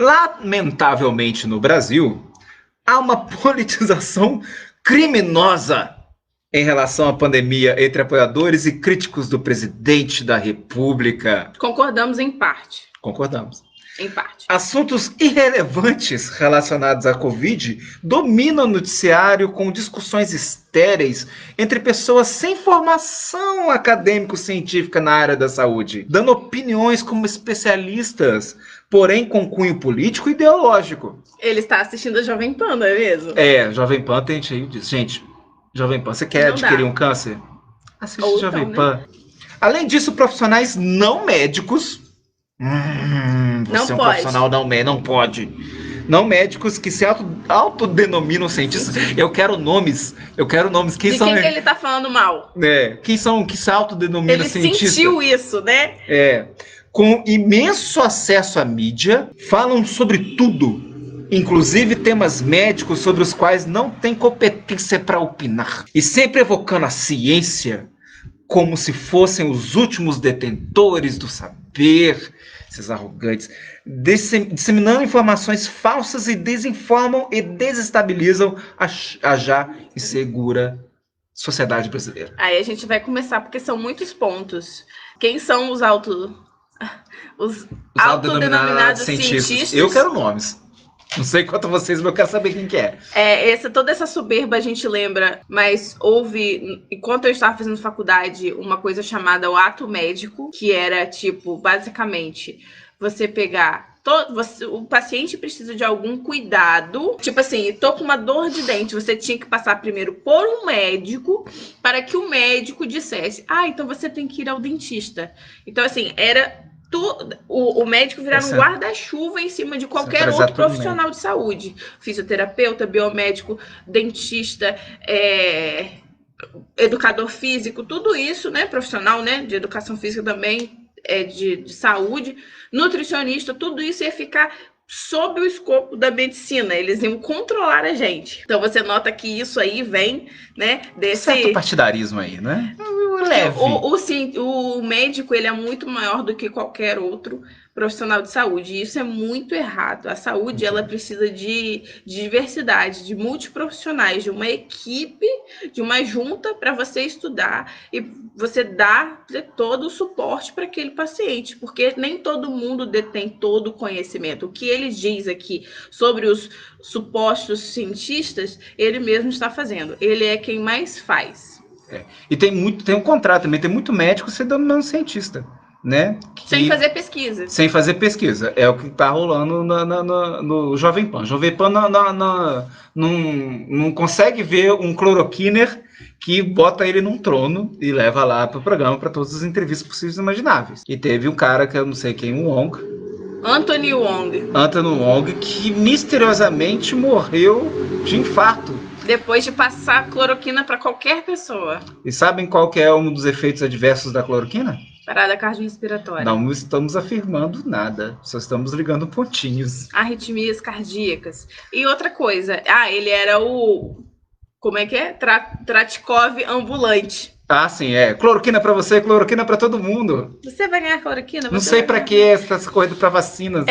Lamentavelmente, no Brasil, há uma politização criminosa em relação à pandemia entre apoiadores e críticos do presidente da República. Concordamos em parte. Concordamos. Em parte. Assuntos irrelevantes relacionados à Covid dominam o noticiário com discussões estéreis entre pessoas sem formação acadêmico-científica na área da saúde, dando opiniões como especialistas, porém com cunho político e ideológico. Ele está assistindo a Jovem Pan, não é mesmo? Jovem Pan tem cheio disso. Gente, Jovem Pan, você quer adquirir um câncer? Assiste Jovem Pan. Né? Além disso, profissionais não médicos... Você é um profissional não pode. Não médicos que se autodenominam cientistas. Eu quero nomes. Quem são? Que ele tá falando mal? Quem são que se autodenominam cientistas? Ele sentiu isso, né? Com imenso acesso à mídia, falam sobre tudo, inclusive temas médicos sobre os quais não tem competência para opinar. E sempre evocando a ciência como se fossem os últimos detentores do saber, esses arrogantes, disseminando informações falsas e desinformam e desestabilizam a já insegura sociedade brasileira. Aí a gente vai começar, porque são muitos pontos. Quem são os autodenominados cientistas? Eu quero nomes. Não sei quanto a vocês, mas eu quero saber quem que é. Toda essa soberba a gente lembra, mas houve, enquanto eu estava fazendo faculdade, uma coisa chamada o ato médico, que era, tipo, basicamente, você pegar... o paciente precisa de algum cuidado. Tipo assim, tô com uma dor de dente, você tinha que passar primeiro por um médico, para que o médico dissesse, então você tem que ir ao dentista. Então, assim, era... O médico virar um guarda-chuva em cima de qualquer outro profissional de saúde. Fisioterapeuta, biomédico, dentista, educador físico, tudo isso, né? Profissional, né? De educação física também, de saúde, nutricionista, tudo isso ia ficar sob o escopo da medicina. Eles iam controlar a gente. Então você nota que isso aí vem, né? Desse certo partidarismo aí, né? Leve. O médico, ele é muito maior do que qualquer outro profissional de saúde, e isso é muito errado. A saúde, ela precisa de diversidade, de multiprofissionais, de uma equipe, de uma junta para você estudar e você dar todo o suporte para aquele paciente, porque nem todo mundo detém todo o conhecimento. O que ele diz aqui sobre os supostos cientistas, ele mesmo está fazendo. Ele é quem mais faz. E tem um contrário também, tem muito médico se denominando cientista, né? Sem fazer pesquisa. Sem fazer pesquisa. É o que está rolando no Jovem Pan. Jovem Pan não consegue ver um cloroquiner que bota ele num trono e leva lá para o programa para todas as entrevistas possíveis e imagináveis. E teve um cara que eu não sei quem, Anthony Wong, que misteriosamente morreu de infarto. Depois de passar cloroquina para qualquer pessoa. E sabem qual que é um dos efeitos adversos da cloroquina? Parada cardiorrespiratória. Não estamos afirmando nada, só estamos ligando pontinhos. Arritmias cardíacas. E outra coisa, ele era o... Como é que é? Tratikov ambulante. Sim, cloroquina pra você, cloroquina pra todo mundo. Você vai ganhar cloroquina? Não sei pra que essa corrida pra vacina.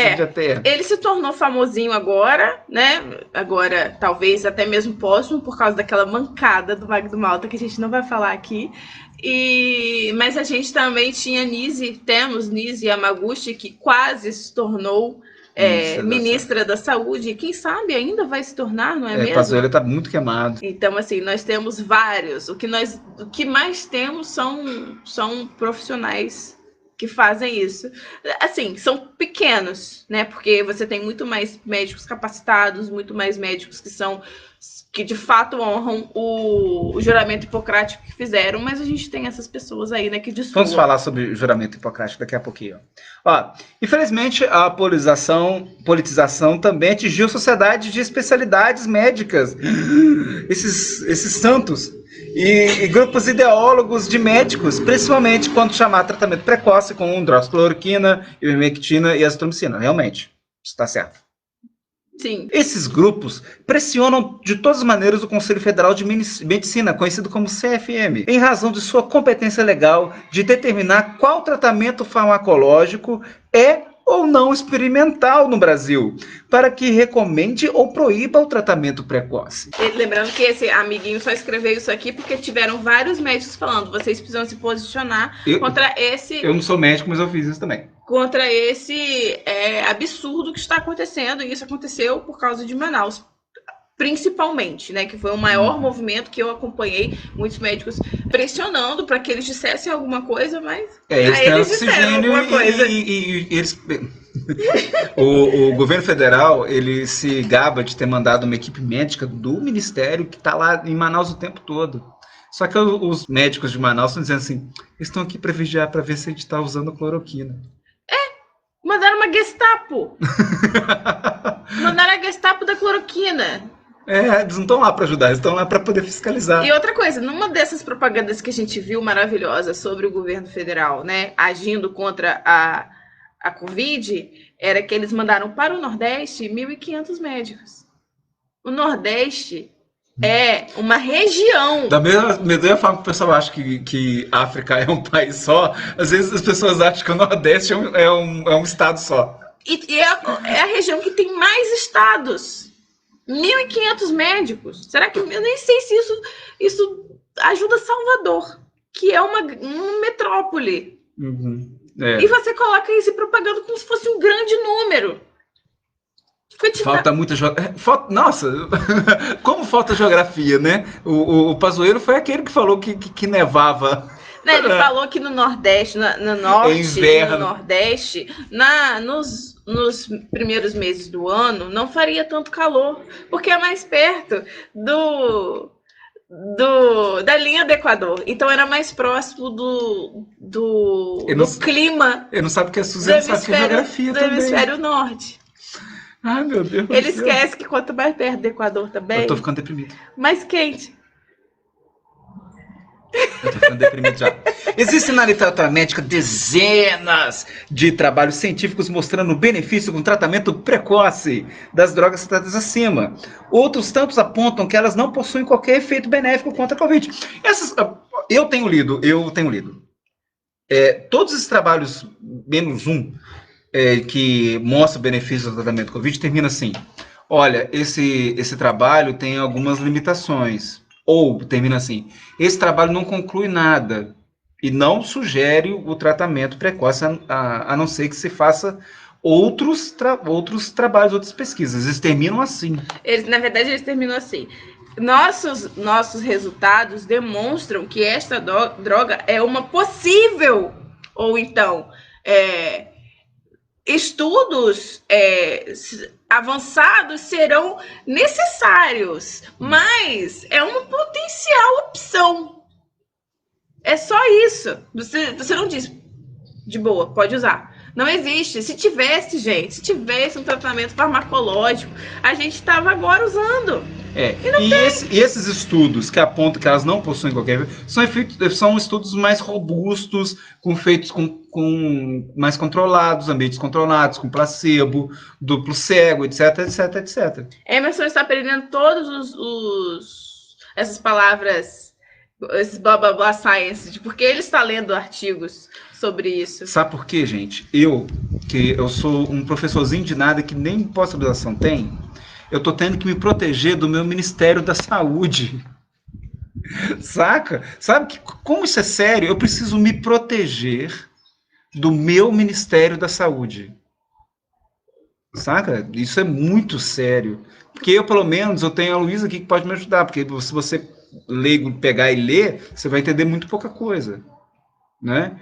Ele se tornou famosinho agora, né? Agora, talvez até mesmo póstumo, por causa daquela mancada do Magno Malta, que a gente não vai falar aqui. Mas a gente também temos Nise Yamaguchi, que quase se tornou ministra da Saúde, quem sabe ainda vai se tornar, não é mesmo? Pazuello está muito queimado. Então, assim, nós temos vários. O que mais temos são profissionais que fazem isso. Assim, são pequenos, né? Porque você tem muito mais médicos capacitados, muito mais médicos que de fato honram o juramento hipocrático que fizeram, mas a gente tem essas pessoas aí, né, que discutem. Vamos falar sobre o juramento hipocrático daqui a pouquinho. Infelizmente, a politização também atingiu a sociedade de especialidades médicas. Esses santos. E grupos ideólogos de médicos, principalmente quando chamar tratamento precoce com hidroxicloroquina, ivermectina e azitromicina. Realmente, isso está certo. Sim. Esses grupos pressionam de todas as maneiras o Conselho Federal de Medicina, conhecido como CFM, em razão de sua competência legal de determinar qual tratamento farmacológico é ou não experimental no Brasil, para que recomende ou proíba o tratamento precoce. Lembrando que esse amiguinho só escreveu isso aqui porque tiveram vários médicos falando, vocês precisam se posicionar contra esse... Eu não sou médico, mas eu fiz isso também. Contra esse absurdo que está acontecendo, e isso aconteceu por causa de Manaus, principalmente, né, que foi o maior movimento que eu acompanhei, muitos médicos pressionando para que eles dissessem alguma coisa, mas eles disseram alguma coisa. E eles... o governo federal, ele se gaba de ter mandado uma equipe médica do ministério que está lá em Manaus o tempo todo. Só que os médicos de Manaus estão dizendo assim, eles estão aqui para vigiar, para ver se a gente está usando cloroquina. Mandaram uma Gestapo. Mandaram a Gestapo da cloroquina. Eles não estão lá para ajudar, eles estão lá para poder fiscalizar. E outra coisa, numa dessas propagandas que a gente viu maravilhosa sobre o governo federal, né, agindo contra a Covid, era que eles mandaram para o Nordeste 1.500 médicos. O Nordeste é uma região. Da mesma forma que o pessoal acha que a África é um país só, às vezes as pessoas acham que o Nordeste é um estado só. E é a região que tem mais estados. 1.500 médicos. Será que... Eu nem sei se isso ajuda Salvador, que é uma metrópole. Uhum. E você coloca isso propaganda como se fosse um grande número. Falta muita Nossa, como falta geografia, né? O Pazuello foi aquele que falou que nevava. Né, ele falou que no Nordeste, no Norte e no Nordeste, nos primeiros meses do ano, não faria tanto calor, porque é mais perto da linha do Equador. Então era mais próximo do clima. Ele não sabe o que é Suzana, sabe que é geografia também. Do hemisfério norte. Ai, meu Deus. Ele esquece que quanto mais perto do Equador também... Eu tô ficando deprimido. Mais quente. Eu tô ficando deprimido já. Existem na literatura médica dezenas de trabalhos científicos mostrando o benefício com o tratamento precoce das drogas citadas acima. Outros tantos apontam que elas não possuem qualquer efeito benéfico contra a Covid. Eu tenho lido. Todos esses trabalhos, menos um, que mostra o benefício do tratamento Covid, termina assim. Olha, esse trabalho tem algumas limitações. Ou termina assim, esse trabalho não conclui nada e não sugere o tratamento precoce, a não ser que se faça outros trabalhos, outras pesquisas. Eles terminam assim. Na verdade, eles terminam assim. Nossos resultados demonstram que esta droga é uma possível, ou então, estudos avançados serão necessários, mas é uma potencial opção. É só isso. Você não diz, de boa, pode usar. Não existe. Se tivesse um tratamento farmacológico, a gente estava agora usando. E esses estudos que apontam que elas não possuem qualquer são estudos mais robustos, feitos com mais controlados, ambientes controlados, com placebo, duplo cego, etc, etc, etc. Emerson está aprendendo todos essas palavras, esses blá blá blá science, porque ele está lendo artigos sobre isso. Sabe por quê, gente? Eu sou um professorzinho de nada que nem pós-graduação tem, eu tô tendo que me proteger do meu Ministério da Saúde. Saca? Sabe como isso é sério? Eu preciso me proteger do meu Ministério da Saúde. Saca? Isso é muito sério. Porque eu, pelo menos, eu tenho a Luísa aqui que pode me ajudar. Porque se você leigo pegar e ler, você vai entender muito pouca coisa. Né?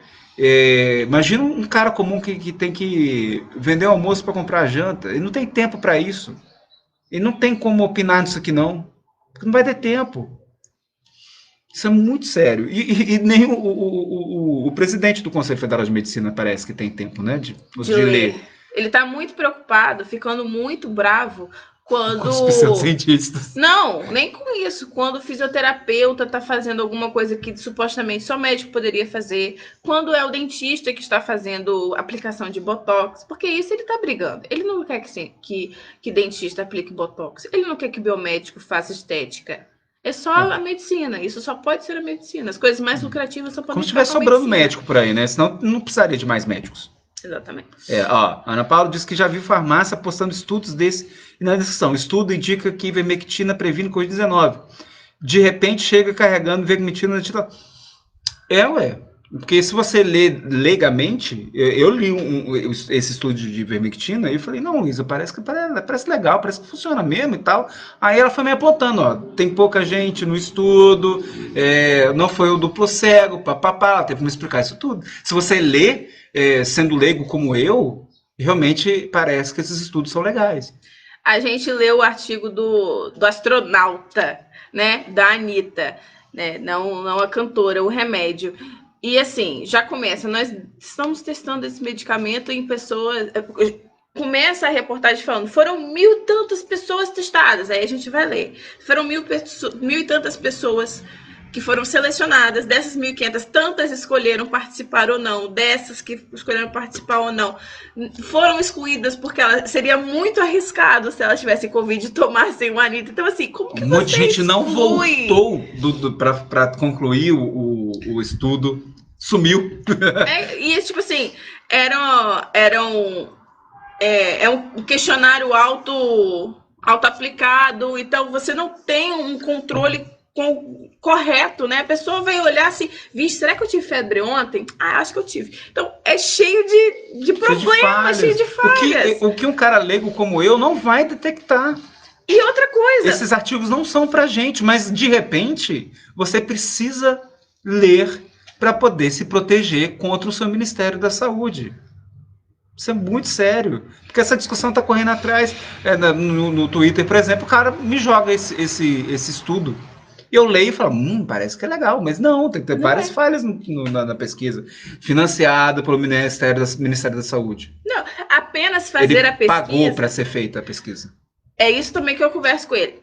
Imagina um cara comum que tem que vender almoço para comprar janta. Ele não tem tempo para isso. Ele não tem como opinar nisso aqui, não. Porque não vai ter tempo. Isso é muito sério. E nem o presidente do Conselho Federal de Medicina parece que tem tempo, né? De ler. Ele está muito preocupado, ficando muito bravo quando... Com os pseudocientistas. Não, nem com isso. Quando o fisioterapeuta está fazendo alguma coisa que supostamente só médico poderia fazer. Quando é o dentista que está fazendo aplicação de botox. Porque isso ele está brigando. Ele não quer que dentista aplique botox. Ele não quer que biomédico faça estética. É só a medicina. Isso só pode ser a medicina. As coisas mais lucrativas só podem ser. Como se estivesse sobrando médico por aí, né? Senão não precisaria de mais médicos. Exatamente. Ó, Ana Paula diz que já viu farmácia postando estudos desse e na descrição. Estudo indica que ivermectina previne Covid-19. De repente chega carregando ivermectina na titula. Ué. Porque se você lê leigamente, eu li esse estudo de ivermectina e eu falei, não, Isa, parece legal, parece que funciona mesmo e tal. Aí ela foi me apontando, ó, tem pouca gente no estudo, não foi o duplo cego, papapá, teve que me explicar isso tudo. Se você lê, sendo leigo como eu, realmente parece que esses estudos são legais. A gente leu o artigo do astronauta, né, da Anitta, né, não a cantora, o remédio. E assim, já começa, nós estamos testando esse medicamento em pessoas. Começa a reportagem falando, foram 1.000 e tantas pessoas testadas. Aí a gente vai ler. Foram 1.000 e tantas pessoas que foram selecionadas. Dessas 1.500, tantas escolheram participar ou não. Dessas que escolheram participar ou não, foram excluídas porque seria muito arriscado se elas tivessem Covid e tomassem uma Anitta. Então, assim, como que muita gente não voltou para concluir o estudo, sumiu. E tipo assim, é um questionário auto-aplicado, então você não tem um controle correto, né? A pessoa vai olhar assim, vixe, será que eu tive febre ontem? Ah, acho que eu tive. Então, é cheio de problemas, cheio de falhas. O que um cara leigo como eu não vai detectar. E outra coisa... Esses artigos não são pra gente, mas, de repente, você precisa ler para poder se proteger contra o seu Ministério da Saúde. Isso é muito sério. Porque essa discussão está correndo atrás. No Twitter, por exemplo, o cara me joga esse estudo. E eu leio e falo, parece que é legal, mas não, tem que ter várias falhas na pesquisa. Financiada pelo Ministério da Saúde. Não, apenas fazer a pesquisa... Ele pagou para ser feita a pesquisa. É isso também que eu converso com ele.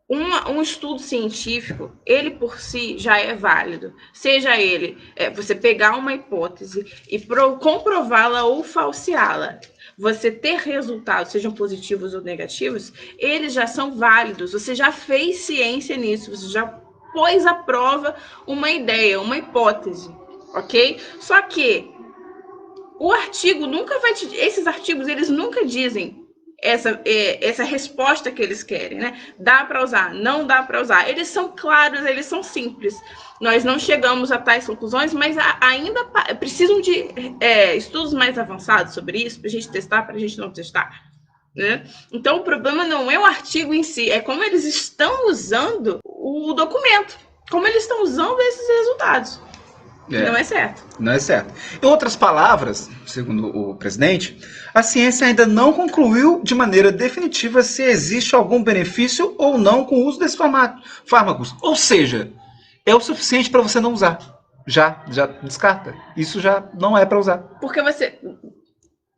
Um estudo científico, ele por si já é válido. Seja ele você pegar uma hipótese e comprová-la ou falseá-la. Você ter resultados, sejam positivos ou negativos, eles já são válidos. Você já fez ciência nisso, você já pôs à prova uma ideia, uma hipótese, ok? Só que o artigo nunca vai esses artigos, eles nunca dizem essa resposta que eles querem, né? Dá para usar, não dá para usar. Eles são claros, eles são simples. Nós não chegamos a tais conclusões, mas ainda precisam de estudos mais avançados sobre isso, para a gente testar, para a gente não testar. Né? Então, o problema não é o artigo em si, é como eles estão usando o documento, como eles estão usando esses resultados. Não é certo. Não é certo. Em outras palavras, segundo o presidente, a ciência ainda não concluiu de maneira definitiva se existe algum benefício ou não com o uso desses fármacos. Ou seja, é o suficiente para você não usar. Já descarta. Isso já não é para usar. Porque você...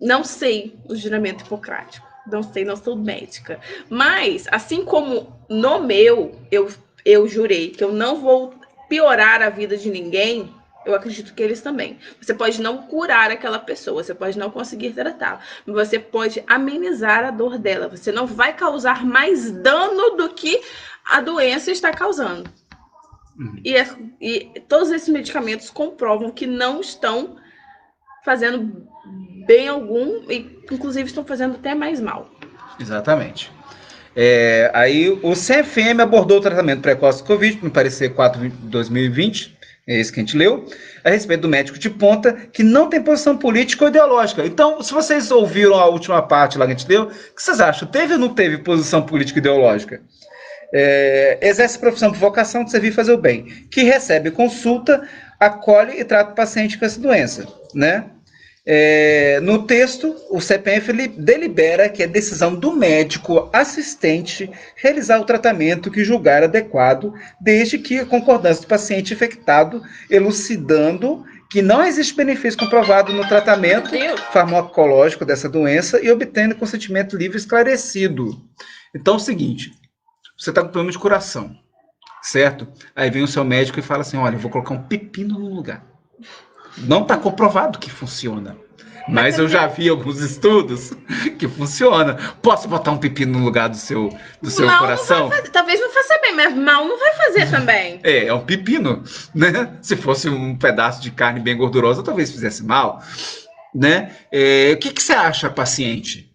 Não sei o juramento hipocrático. Não sei, não sou médica. Mas, assim como no meu, eu jurei que eu não vou piorar a vida de ninguém... Eu acredito que eles também. Você pode não curar aquela pessoa, você pode não conseguir tratá-la, mas você pode amenizar a dor dela. Você não vai causar mais dano do que a doença está causando. E todos esses medicamentos comprovam que não estão fazendo bem algum e, inclusive, estão fazendo até mais mal. Exatamente. Aí o CFM abordou o tratamento precoce do Covid, no parecer 4 de 2020, é esse que a gente leu, a respeito do médico de ponta, que não tem posição política ou ideológica. Então, se vocês ouviram a última parte lá que a gente deu, o que vocês acham? Teve ou não teve posição política e ideológica? Exerce profissão por vocação de servir e fazer o bem, que recebe consulta, acolhe e trata o paciente com essa doença, né? No texto, o CPF delibera que é decisão do médico assistente realizar o tratamento que julgar adequado, desde que a concordância do paciente infectado, elucidando que não existe benefício comprovado no tratamento farmacológico dessa doença e obtendo consentimento livre e esclarecido. Então é o seguinte, você está com problema de coração, certo? Aí vem o seu médico e fala assim, olha, eu vou colocar um pepino no lugar. Não está comprovado que funciona, mas eu já vi alguns estudos que funciona. Posso botar um pepino no lugar do seu coração? Talvez não faça bem, mas mal não vai fazer também. É um pepino, né? Se fosse um pedaço de carne bem gordurosa, talvez fizesse mal. né? O que você acha, paciente?